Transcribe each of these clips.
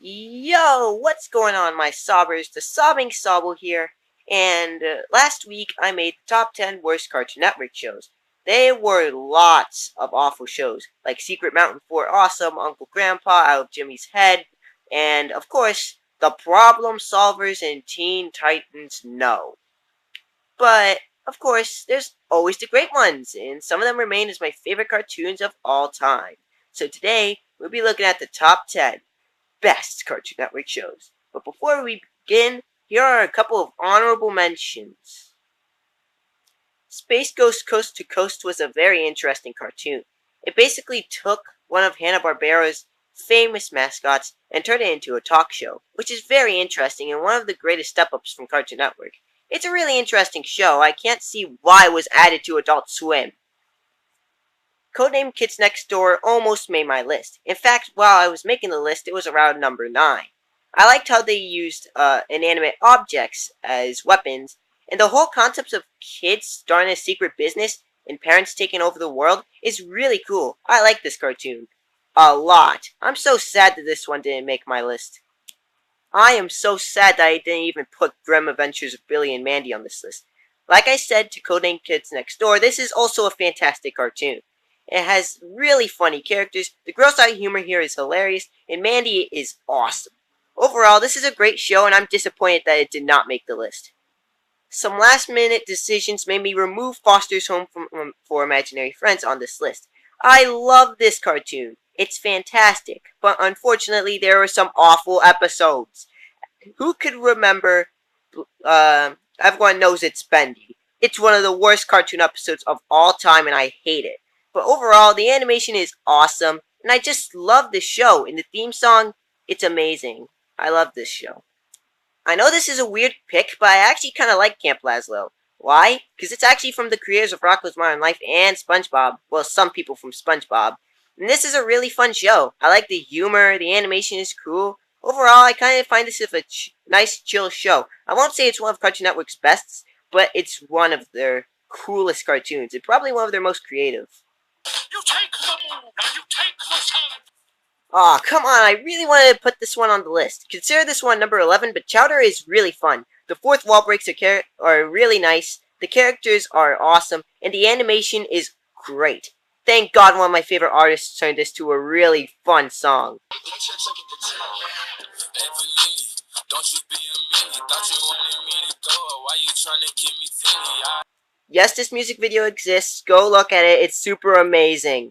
Yo, what's going on, my sobbers? The SobbingSobble here. And last week I made the top 10 worst Cartoon Network shows. There were lots of awful shows, like Secret Mountain Fort Awesome, Uncle Grandpa, Out of Jimmy's Head, and of course, The Problem Solvers and Teen Titans No. But, of course, there's always the great ones, and some of them remain as my favorite cartoons of all time. So today, we'll be looking at the top 10 best Cartoon Network shows. But before we begin, here are a couple of honorable mentions. Space Ghost Coast to Coast was a very interesting cartoon. It basically took one of Hanna-Barbera's famous mascots and turned it into a talk show, which is very interesting and one of the greatest step-ups from Cartoon Network. It's a really interesting show. I can't see why it was added to Adult Swim. Codename Kids Next Door almost made my list. In fact, while I was making the list, it was around number 9. I liked how they used inanimate objects as weapons, and the whole concept of kids starting a secret business and parents taking over the world is really cool. I like this cartoon a lot. I'm so sad that this one didn't make my list. I am so sad that I didn't even put Grim Adventures of Billy and Mandy on this list. Like I said to Codename Kids Next Door, this is also a fantastic cartoon. It has really funny characters, the gross out humor here is hilarious, and Mandy is awesome. Overall, this is a great show, and I'm disappointed that it did not make the list. Some last-minute decisions made me remove Foster's Home for Imaginary Friends on this list. I love this cartoon. It's fantastic, but unfortunately there were some awful episodes. Who could remember, everyone knows it's Bendy. It's one of the worst cartoon episodes of all time, and I hate it. But overall, the animation is awesome, and I just love this show. In the theme song, it's amazing. I love this show. I know this is a weird pick, but I actually kind of like Camp Lazlo. Why? Because it's actually from the creators of Rocko's Modern Life and SpongeBob. Well, some people from SpongeBob. And this is a really fun show. I like the humor, the animation is cool. Overall, I kind of find this a nice, chill show. I won't say it's one of Cartoon Network's best, but it's one of their coolest cartoons. It's probably one of their most creative. You take the move, now you take the time. Aw, come on, I really wanted to put this one on the list. Consider this one number 11, but Chowder is really fun. The fourth wall breaks are really nice, the characters are awesome, and the animation is great. Thank God one of my favorite artists turned this to a really fun song. Yes, this music video exists. Go look at it. It's super amazing.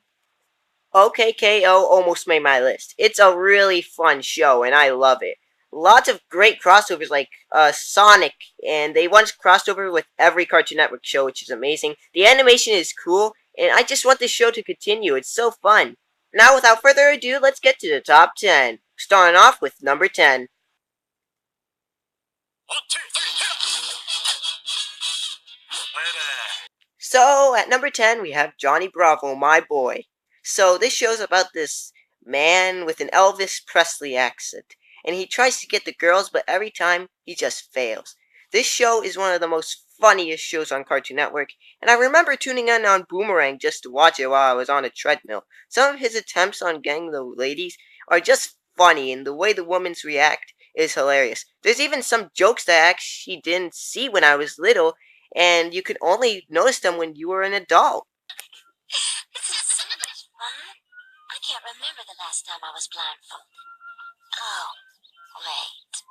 OKKO almost made my list. It's a really fun show, and I love it. Lots of great crossovers like Sonic, and they once crossed over with every Cartoon Network show, which is amazing. The animation is cool, and I just want this show to continue. It's so fun. Now, without further ado, let's get to the top 10. Starting off with number 10. 1, 2, 3, So, at number 10, we have Johnny Bravo, My Boy. So, this show's about this man with an Elvis Presley accent. And he tries to get the girls, but every time, he just fails. This show is one of the most funniest shows on Cartoon Network. And I remember tuning in on Boomerang just to watch it while I was on a treadmill. Some of his attempts on getting the ladies are just funny, and the way the women react is hilarious. There's even some jokes that I actually didn't see when I was little, and you could only notice them when you were an adult. This is so much fun. I can't remember the last time I was blindfolded. Oh, wait.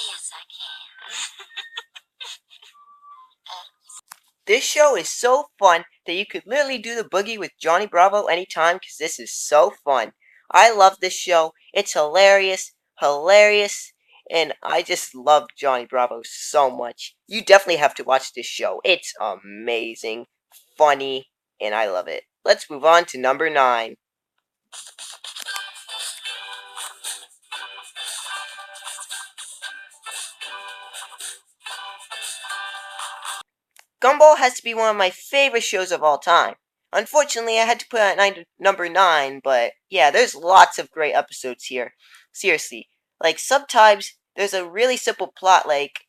Yes, I can. This show is so fun that you could literally do the boogie with Johnny Bravo anytime because this is so fun. I love this show. It's hilarious, and I just love Johnny Bravo so much. You definitely have to watch this show. It's amazing, funny, and I love it. Let's move on to number 9. Gumball has to be one of my favorite shows of all time. Unfortunately, I had to put it at number 9, but yeah, there's lots of great episodes here. Seriously. Like, sometimes there's a really simple plot like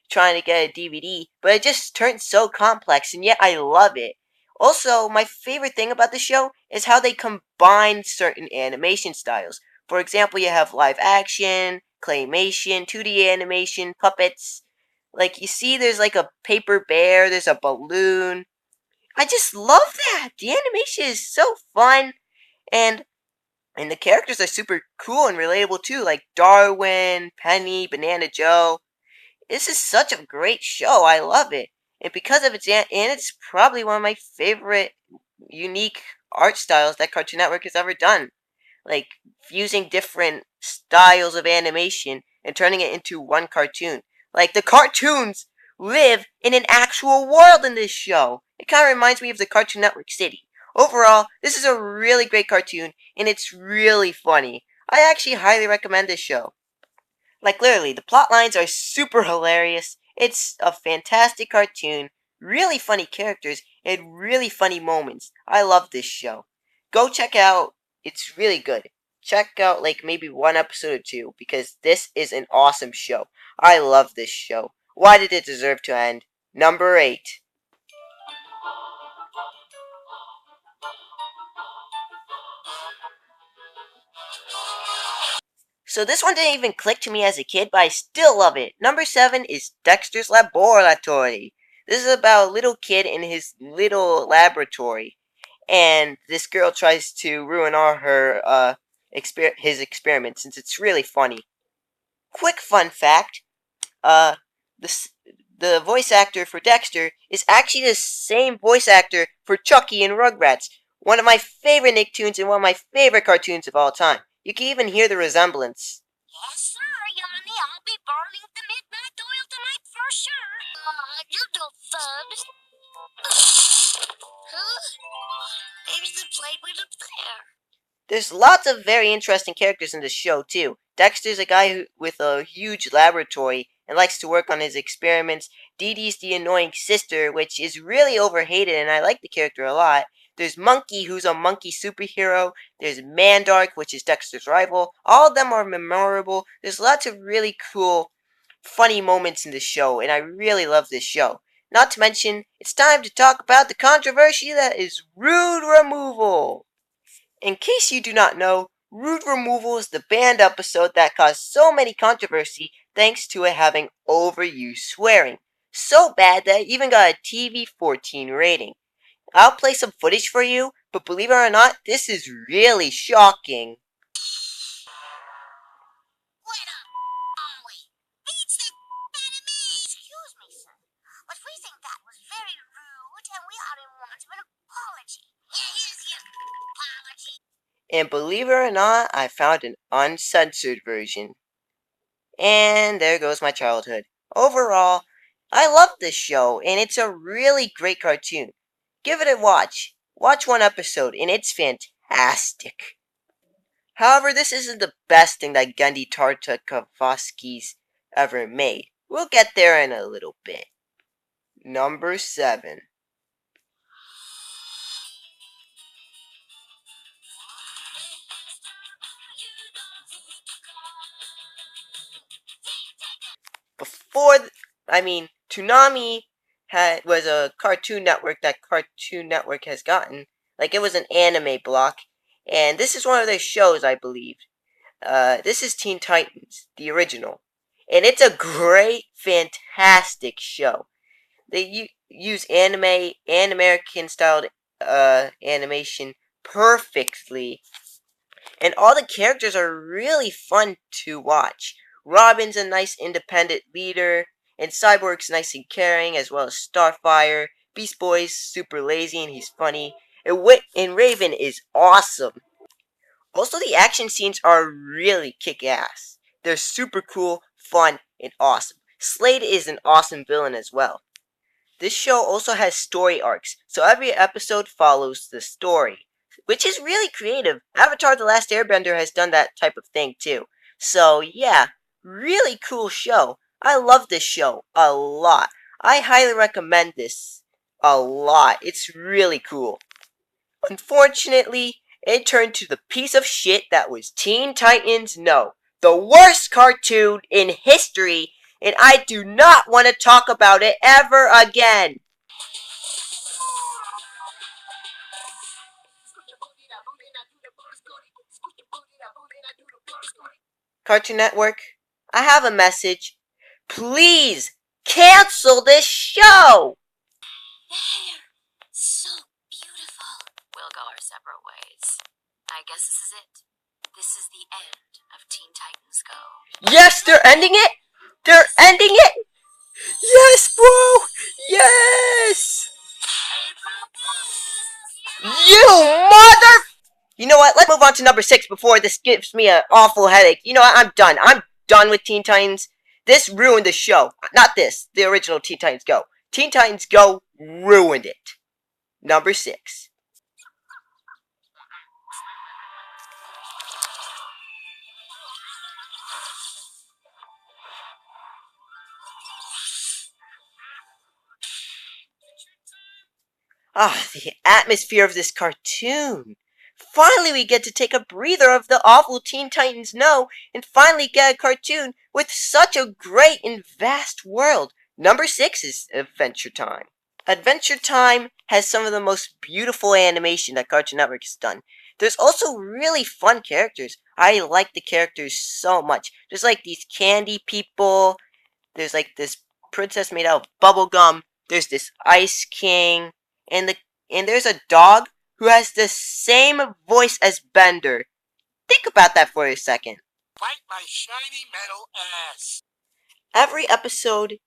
trying to get a DVD, but it just turns so complex, and yet I love it. Also, my favorite thing about the show is how they combine certain animation styles. For example, you have live action, claymation, 2D animation, puppets. Like, you see, there's like a paper bear, there's a balloon. I just love that! The animation is so fun, and and the characters are super cool and relatable too, like Darwin, Penny, Banana Joe. This is such a great show. I love it. And because of its and it's probably one of my favorite unique art styles that Cartoon Network has ever done. Like fusing different styles of animation and turning it into one cartoon. Like the cartoons live in an actual world in this show. It kind of reminds me of the Cartoon Network city. Overall, this is a really great cartoon and it's really funny. I actually highly recommend this show. Like literally, the plot lines are super hilarious. It's a fantastic cartoon, really funny characters, and really funny moments. I love this show. Go check out. It's really good. Check out like maybe one episode or two because this is an awesome show. I love this show. Why did it deserve to end? Number 8. So this one didn't even click to me as a kid, but I still love it. Number 7 is Dexter's Laboratory. This is about a little kid in his little laboratory, and this girl tries to ruin all her his experiments since it's really funny. Quick fun fact: uh, the the voice actor for Dexter is actually the same voice actor for Chucky and Rugrats, one of my favorite Nicktoons and one of my favorite cartoons of all time. You can even hear the resemblance. Yes, sir, Yanni. I'll be burning the midnight oil tonight for sure. You do thumbs. Huh? Maybe the blade went up there. There's lots of very interesting characters in this show, too. Dexter's a guy with a huge laboratory and likes to work on his experiments. Dee Dee's the annoying sister, which is really overhated, and I like the character a lot. There's Monkey, who's a monkey superhero. There's Mandark, which is Dexter's rival. All of them are memorable. There's lots of really cool, funny moments in the show, and I really love this show. Not to mention, it's time to talk about the controversy that is rude removal. In case you do not know, Rude Removal is the banned episode that caused so many controversy thanks to it having overused swearing. So bad that it even got a TV-14 rating. I'll play some footage for you, but believe it or not, this is really shocking. Wait up, Ollie. Beats the out of me. Excuse me, sir, but we think that was very rude, and we ought in want of an apology. Yeah, here's your apology. And believe it or not, I found an uncensored version. And there goes my childhood. Overall, I love this show, and it's a really great cartoon. Give it a watch. Watch one episode, and it's fantastic. However, this isn't the best thing that Gendy Tartakovsky's ever made. We'll get there in a little bit. Number 7. Before, Toonami was a Cartoon Network that Cartoon Network has gotten. Like, it was an anime block. And this is one of their shows, I believe. This is Teen Titans, the original. And it's a great, fantastic show. They use anime and American styled animation perfectly, and all the characters are really fun to watch. Robin's a nice independent leader, and Cyborg's nice and caring, as well as Starfire. Beast Boy's super lazy and he's funny, and Raven is awesome. Also, the action scenes are really kick-ass. They're super cool, fun, and awesome. Slade is an awesome villain as well. This show also has story arcs, so every episode follows the story, which is really creative. Avatar The Last Airbender has done that type of thing too. So yeah, really cool show. I love this show a lot. I highly recommend this a lot. It's really cool. Unfortunately, it turned to the piece of shit that was Teen Titans No, the worst cartoon in history, and I do not want to talk about it ever again. Cartoon Network, I have a message. Please cancel this show! The hair, so beautiful. We'll go our separate ways. I guess this is it. This is the end of Teen Titans Go. Yes, they're ending it! They're ending it! Yes, bro! Yes! You mother... You know what? Let's move on to number 6 before this gives me an awful headache. You know what? I'm done. I'm done with Teen Titans. This ruined the show. Not this. The original Teen Titans Go. Teen Titans Go ruined it. Number 6. Ah, the atmosphere of this cartoon. Finally, we get to take a breather of the awful Teen Titans No, and finally get a cartoon with such a great and vast world. Number 6 is Adventure Time. Adventure Time has some of the most beautiful animation that Cartoon Network has done. There's also really fun characters. I like the characters so much. There's like these candy people. There's like this princess made out of bubble gum. There's this Ice King, and there's a dog who has the same voice as Bender. Think about that for a second. Bite my shiny metal ass. Every episode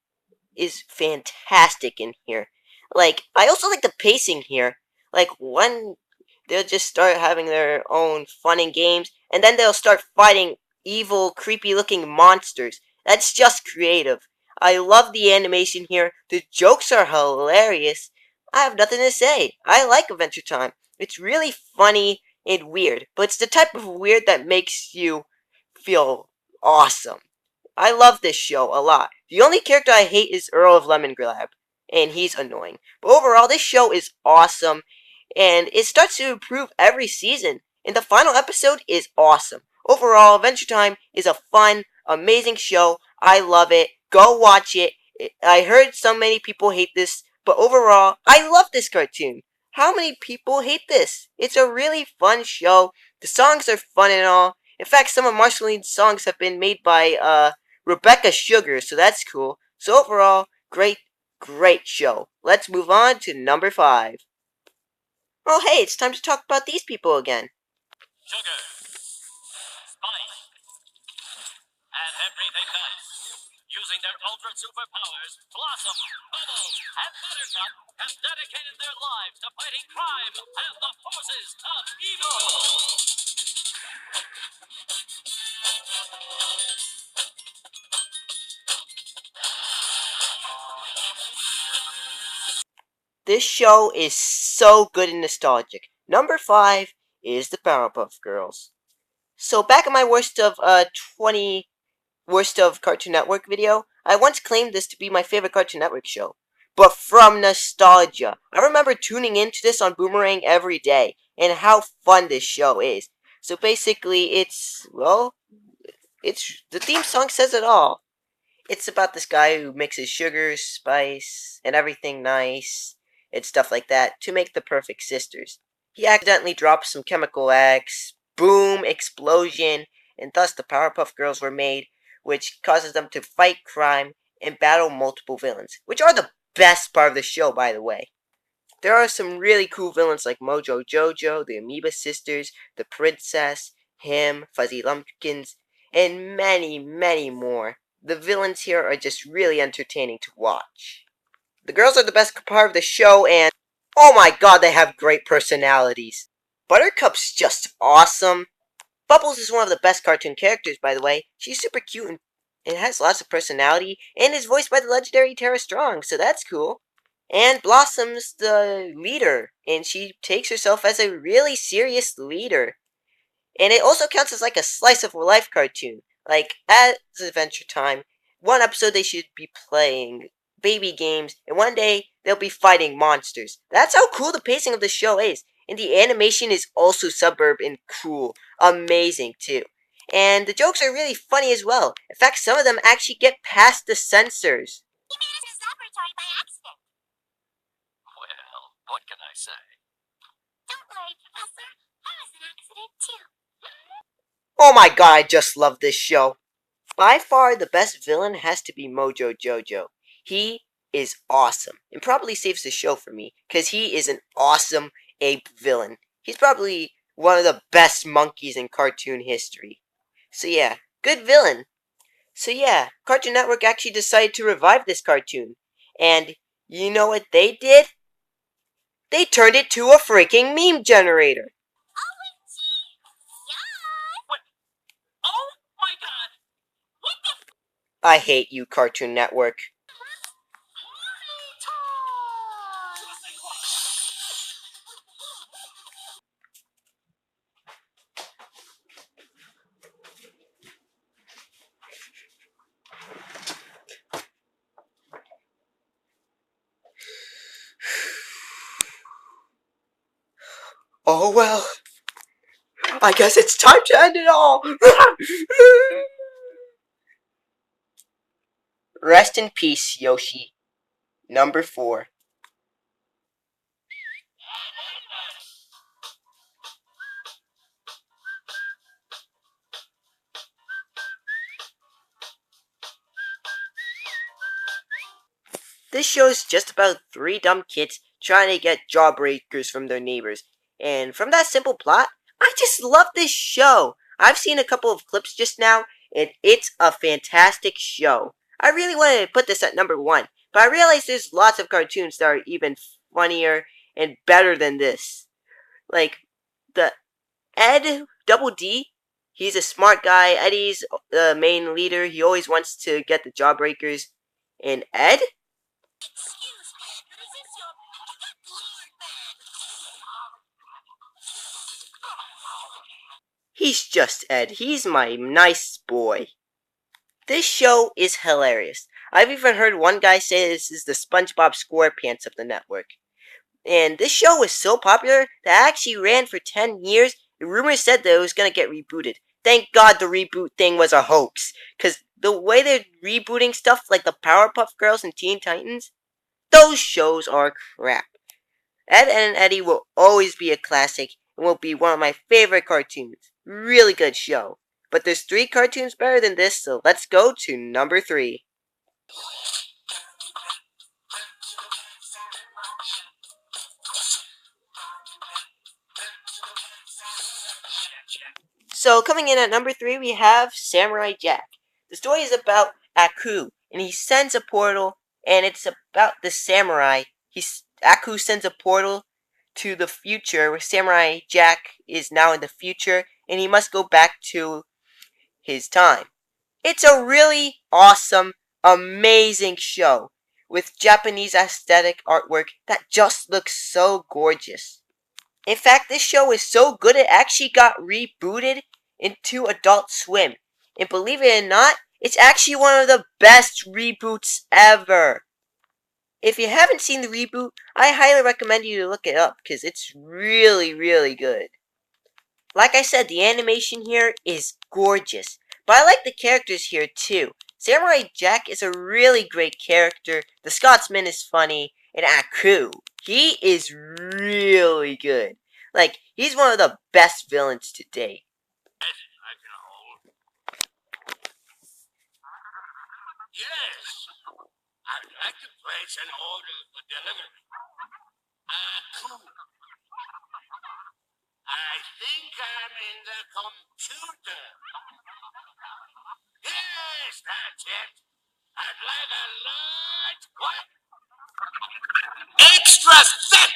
is fantastic in here. Like, I also like the pacing here. Like, when they'll just start having their own fun and games, and then they'll start fighting evil, creepy looking monsters. That's just creative. I love the animation here. The jokes are hilarious. I have nothing to say. I like Adventure Time. It's really funny and weird, but it's the type of weird that makes you feel awesome. I love this show a lot. The only character I hate is Earl of Lemongrab, and he's annoying. But overall, this show is awesome, and it starts to improve every season. And the final episode is awesome. Overall, Adventure Time is a fun, amazing show. I love it. Go watch it. I heard so many people hate this, but overall, I love this cartoon. How many people hate this? It's a really fun show. The songs are fun and all. In fact, some of Marceline's songs have been made by Rebecca Sugar, so that's cool. So overall, great, great show. Let's move on to number 5. Oh hey, it's time to talk about these people again. Sugar, spice, and everything nice. Using their ultra superpowers, Blossom, Bubbles, and Buttercup have dedicated their lives to fighting crime and the forces of evil. This show is so good and nostalgic. Number 5 is the Powerpuff Girls. So back in my worst of 20 worst of Cartoon Network video, I once claimed this to be my favorite Cartoon Network show. But from nostalgia, I remember tuning into this on Boomerang every day, and how fun this show is. So basically, it's the theme song says it all. It's about this guy who mixes sugar, spice, and everything nice, and stuff like that, to make the perfect sisters. He accidentally drops some chemical X, boom, explosion, and thus the Powerpuff Girls were made, which causes them to fight crime and battle multiple villains, which are the best part of the show, by the way. There are some really cool villains like Mojo Jojo, the Amoeba Sisters, the Princess, him, Fuzzy Lumpkins, and many, many more. The villains here are just really entertaining to watch. The girls are the best part of the show, and oh my god, they have great personalities. Buttercup's just awesome. Bubbles is one of the best cartoon characters, by the way. She's super cute and has lots of personality, and is voiced by the legendary Tara Strong, so that's cool. And Blossom's the leader, and she takes herself as a really serious leader. And it also counts as like a slice of life cartoon. Like, at Adventure Time, one episode they should be playing baby games, and one day they'll be fighting monsters. That's how cool the pacing of the show is. And the animation is also suburb and cool. Amazing, too. And the jokes are really funny as well. In fact, some of them actually get past the censors. He made it in his laboratory by accident. Well, what can I say? Don't worry, Professor. I was an accident too. Oh my god, I just love this show. By far, the best villain has to be Mojo Jojo. He is awesome and probably saves the show for me because he is an awesome ape villain. He's probably one of the best monkeys in cartoon history. So yeah, good villain. So yeah, Cartoon Network actually decided to revive this cartoon. And you know what they did? They turned it to a freaking meme generator. Oh my god! I hate you, Cartoon Network. Oh well, I guess it's time to end it all. Rest in peace, Yoshi. Number 4. This show is just about 3 dumb kids trying to get jawbreakers from their neighbors. And from that simple plot, I just love this show. I've seen a couple of clips just now, and it's a fantastic show. I really wanted to put this at number 1, but I realized there's lots of cartoons that are even funnier and better than this. Like, the Ed Double D, he's a smart guy. Eddie's the main leader. He always wants to get the jawbreakers. And Ed, Excuse me, is this your lead man? he's just Ed. He's my nice boy. This show is hilarious. I've even heard one guy say this is the SpongeBob SquarePants of the network. And this show was so popular that it actually ran for 10 years. The rumors said that it was going to get rebooted. Thank God the reboot thing was a hoax. Because the way they're rebooting stuff like the Powerpuff Girls and Teen Titans, those shows are crap. Ed and Eddie will always be a classic and will be one of my favorite cartoons. Really good show. But there's 3 cartoons better than this, so let's go to number 3. So coming in at number 3, we have Samurai Jack. The story is about Aku, and he sends a portal, and it's about the samurai. Aku sends a portal to the future, where Samurai Jack is now in the future, and he must go back to his time. It's a really awesome, amazing show with Japanese aesthetic artwork that just looks so gorgeous. In fact, this show is so good it actually got rebooted into Adult Swim. And believe it or not, it's actually one of the best reboots ever. If you haven't seen the reboot, I highly recommend you to look it up because it's really, really good. Like I said, the animation here is gorgeous, but I like the characters here too. Samurai Jack is a really great character, the Scotsman is funny, and Aku, he is really good. Like, he's one of the best villains to date. Yes, I'd like to place an order for delivery. Cool. I think I'm in the computer. Yes, that's it. I'd like a large what? Extra thick!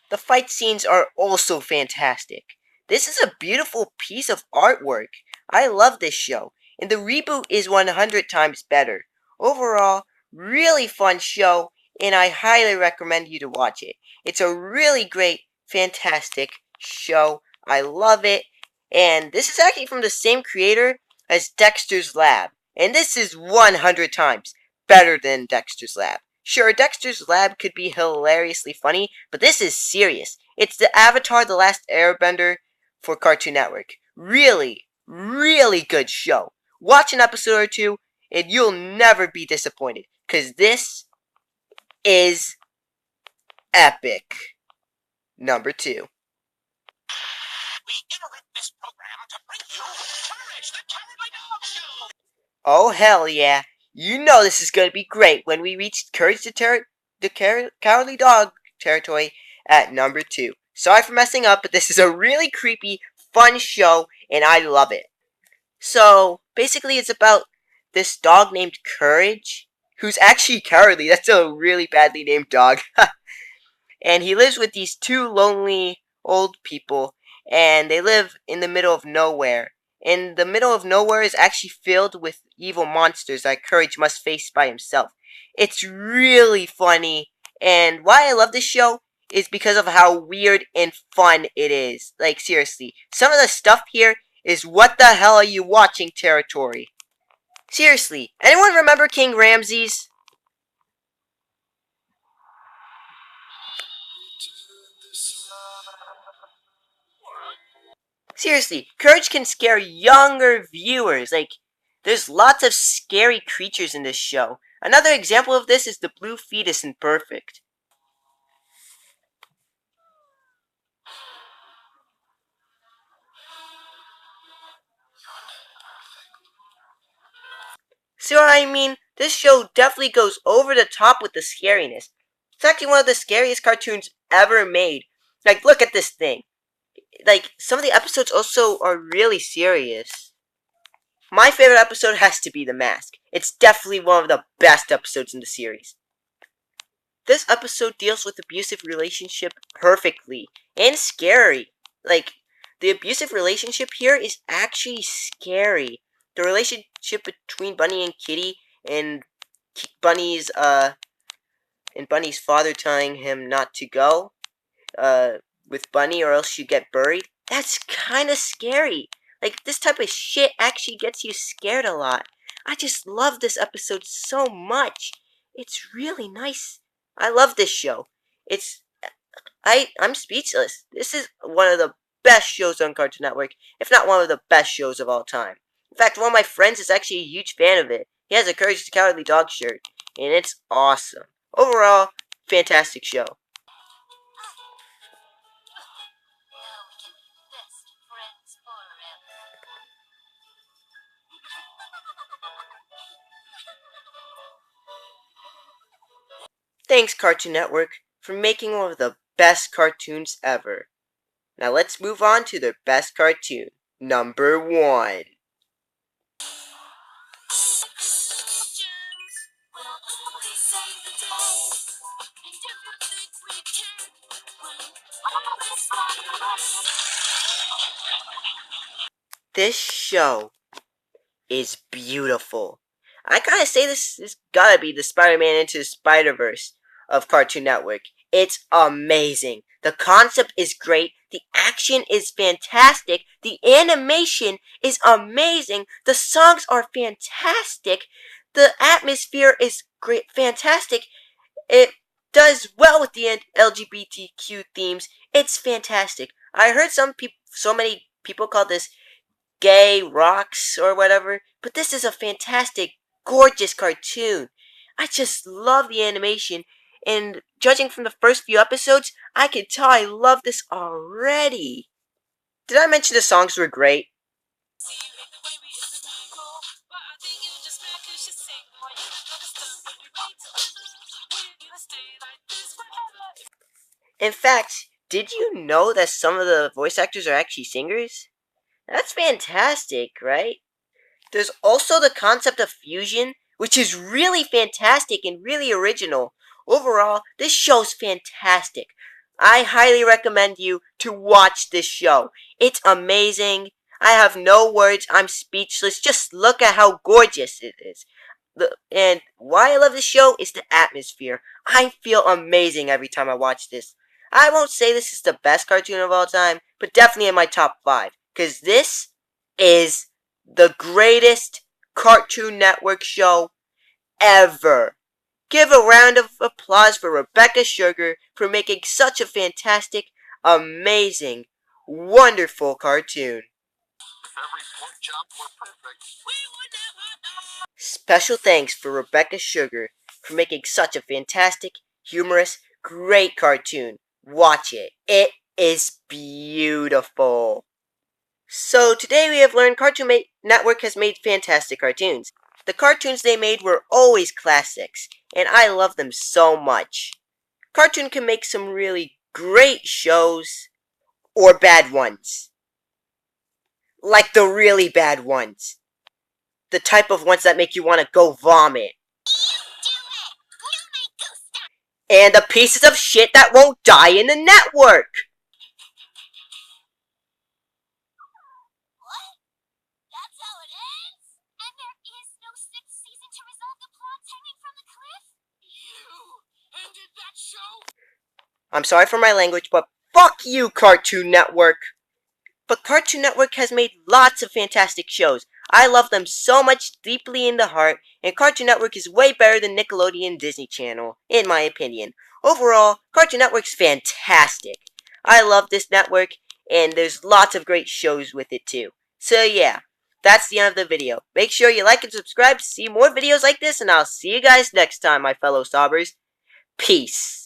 The fight scenes are also fantastic. This is a beautiful piece of artwork. I love this show, and the reboot is 100 times better. Overall, really fun show, and I highly recommend you to watch it. It's a really great, fantastic show. I love it, and this is actually from the same creator as Dexter's Lab, and this is 100 times better than Dexter's Lab. Sure, Dexter's Lab could be hilariously funny, but this is serious. It's the Avatar The Last Airbender for Cartoon Network. Really, really good show. Watch an episode or two, and you'll never be disappointed, because this is epic. Number 2. We interrupt this program to bring you Oh, hell yeah. You know this is going to be great when we reach Courage the Cowardly Dog territory at number 2. Sorry for messing up, but this is a really creepy, fun show, and I love it. So, basically, it's about this dog named Courage, who's actually cowardly. That's a really badly named dog. And he lives with these two lonely old people, and they live in the middle of nowhere. And the middle of nowhere is actually filled with evil monsters that Courage must face by himself. It's really funny, and why I love this show is because of how weird and fun it is. Like, seriously, some of the stuff here is what the hell are you watching territory. Seriously, anyone remember King Ramses? Seriously, Courage can scare younger viewers. Like, there's lots of scary creatures in this show. Another example of this is the blue fetus in Perfect. See what I mean? This show definitely goes over the top with the scariness. It's actually one of the scariest cartoons ever made. Like, look at this thing. Like, some of the episodes also are really serious. My favorite episode has to be The Mask. It's definitely one of the best episodes in the series. This episode deals with abusive relationship perfectly and scary. Like, the abusive relationship here is actually scary. The relationship between Bunny and Kitty, and Bunny's Bunny's father telling him not to go uh with Bunny or else you get buried. That's kind of scary. Like, this type of shit actually gets you scared a lot. I just love this episode so much. It's really nice. I love this show. It's I'm speechless. This is one of the best shows on Cartoon Network, if not one of the best shows of all time. In fact, one of my friends is actually a huge fan of it. He has a Courage the Cowardly Dog shirt, and it's awesome. Overall, fantastic show. Now we can be best friends forever. Thanks, Cartoon Network, for making one of the best cartoons ever. Now let's move on to their best cartoon, number 1. This show is beautiful. I gotta say, this gotta be the Spider-Man Into the Spider-Verse of Cartoon Network. It's amazing. The concept is great. The action is fantastic. The animation is amazing. The songs are fantastic. The atmosphere is great, fantastic. It does well with the LGBTQ themes. It's fantastic. I heard so many people call this gay rocks or whatever, but this is a fantastic, gorgeous cartoon. I just love the animation, and judging from the first few episodes, I can tell I love this already. Did I mention the songs were great? In fact, did you know that some of the voice actors are actually singers? That's fantastic, right? There's also the concept of fusion, which is really fantastic and really original. Overall, this show's fantastic. I highly recommend you to watch this show. It's amazing. I have no words. I'm speechless. Just look at how gorgeous it is. And why I love this show is the atmosphere. I feel amazing every time I watch this. I won't say this is the best cartoon of all time, but definitely in my top 5. Because this is the greatest Cartoon Network show ever. Give a round of applause for Rebecca Sugar for making such a fantastic, amazing, wonderful cartoon. Special thanks for Rebecca Sugar for making such a fantastic, humorous, great cartoon. Watch it. It is beautiful. So today we have learned Cartoon Network has made fantastic cartoons. The cartoons they made were always classics, and I love them so much. Cartoon can make some really great shows, or bad ones. Like the really bad ones. The type of ones that make you want to go vomit. And the pieces of shit that won't die in the network. What? That's how it ends? And there is no sixth season to resolve the plots hanging from the cliff? You ended that show? I'm sorry for my language, but fuck you, Cartoon Network. But Cartoon Network has made lots of fantastic shows. I love them so much deeply in the heart, and Cartoon Network is way better than Nickelodeon and Disney Channel, in my opinion. Overall, Cartoon Network's fantastic. I love this network, and there's lots of great shows with it too. So yeah, that's the end of the video. Make sure you like and subscribe to see more videos like this, and I'll see you guys next time, my fellow Sobbers. Peace.